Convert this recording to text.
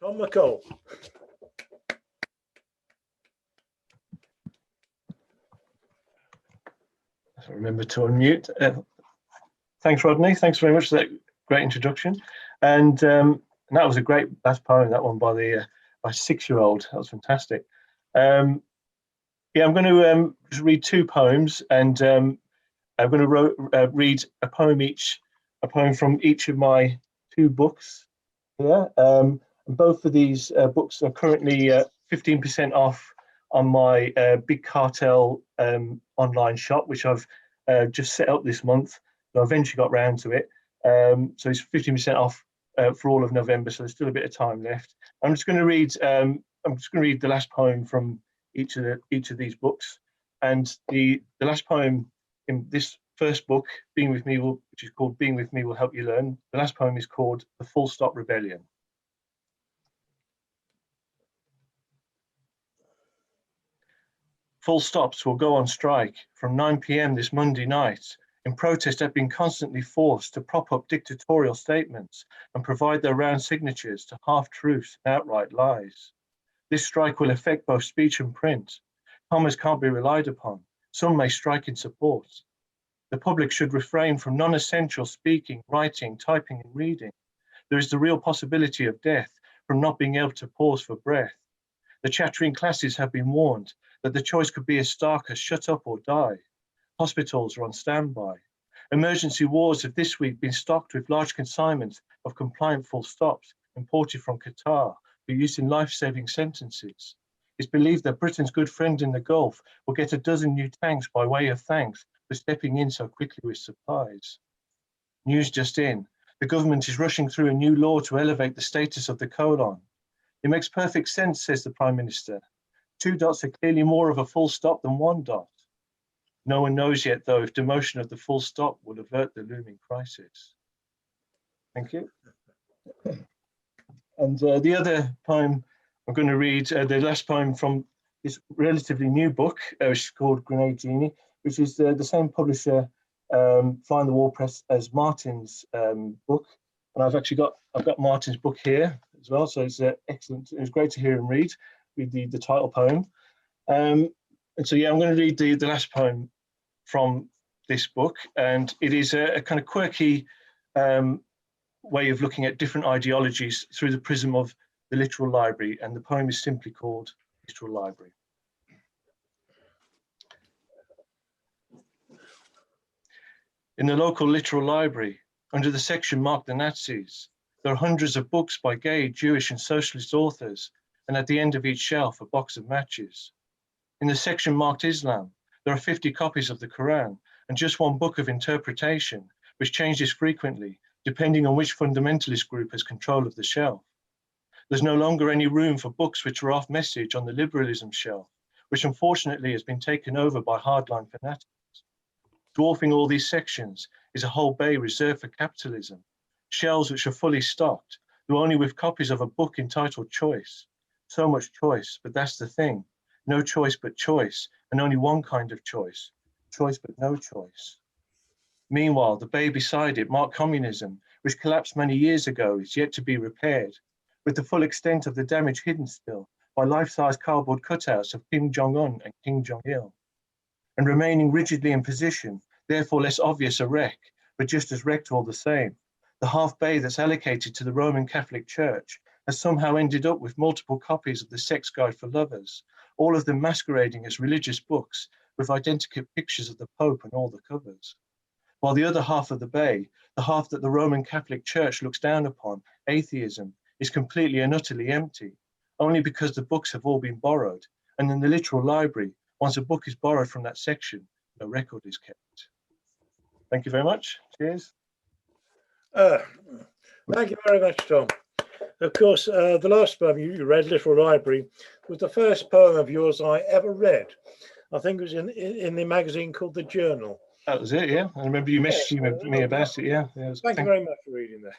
Tom McColl. Remember to unmute. Thanks, Rodney. Thanks very much for that great introduction. And that was a great last poem, that one by the by 6-year-old. That was fantastic. Yeah, I'm going to just read 2 poems, and I'm going to read a poem from each of my 2 books here. And both of these books are currently 15% off on my Big Cartel online shop, which I've just set up this month. So I eventually got round to it. So it's 15% off for all of November. So there's still a bit of time left. I'm just going to read. I'm just going to read the last poem from each of these books. And the last poem in this first book, Being With Me, which is called Being With Me Will Help You Learn. The last poem is called The Full Stop Rebellion. Full stops will go on strike from 9 p.m. this Monday night in protest at being constantly forced to prop up dictatorial statements and provide their round signatures to half-truths and outright lies. This strike will affect both speech and print. Commas can't be relied upon. Some may strike in support. The public should refrain from non-essential speaking, writing, typing, and reading. There is the real possibility of death from not being able to pause for breath. The chattering classes have been warned that the choice could be as stark as shut up or die. Hospitals are on standby. Emergency wards have this week been stocked with large consignments of compliant full stops imported from Qatar for use in life-saving sentences. It's believed that Britain's good friend in the Gulf will get a dozen new tanks by way of thanks for stepping in so quickly with supplies. News just in, the government is rushing through a new law to elevate the status of the colon. It makes perfect sense, says the Prime Minister. 2 dots are clearly more of a full stop than 1 dot. No one knows yet, though, if demotion of the full stop will avert the looming crisis. Thank you. And the other poem I'm going to read, the last poem from this relatively new book, which is called Grenade Genie, which is the same publisher, Fly on the Wall Press, as Martin's book. And I've got Martin's book here as well, so it's excellent. It was great to hear him read the title poem. And so, yeah, I'm going to read the last poem from this book, and it is a kind of quirky way of looking at different ideologies through the prism of the literal library, and the poem is simply called Literal Library. In the local literal library, under the section marked the Nazis, there are hundreds of books by gay, Jewish and socialist authors, and at the end of each shelf, a box of matches. In the section marked Islam, there are 50 copies of the Quran and just 1 book of interpretation, which changes frequently, depending on which fundamentalist group has control of the shelf. There's no longer any room for books which are off message on the liberalism shelf, which unfortunately has been taken over by hardline fanatics. Dwarfing all these sections is a whole bay reserved for capitalism, shelves which are fully stocked, though only with copies of a book entitled Choice. So much choice, but that's the thing. No choice but choice, and only one kind of choice. Choice but no choice. Meanwhile, the bay beside it, marked Communism, which collapsed many years ago, is yet to be repaired, with the full extent of the damage hidden still by life-size cardboard cutouts of Kim Jong-un and Kim Jong-il. And remaining rigidly in position, therefore less obvious a wreck, but just as wrecked all the same. The half bay that's allocated to the Roman Catholic Church has somehow ended up with multiple copies of the Sex Guide for Lovers, all of them masquerading as religious books with identical pictures of the Pope on all the covers. While the other half of the bay, the half that the Roman Catholic Church looks down upon, atheism, is completely and utterly empty, only because the books have all been borrowed, and in the literal library, once a book is borrowed from that section, no record is kept. Thank you very much. Cheers. Thank you very much, Tom. Of course, the last poem you read, Literal Library, was the first poem of yours I ever read. I think it was in the magazine called The Journal. That was it, yeah. I remember you messaging me about it, yeah. Thank you very much for reading that.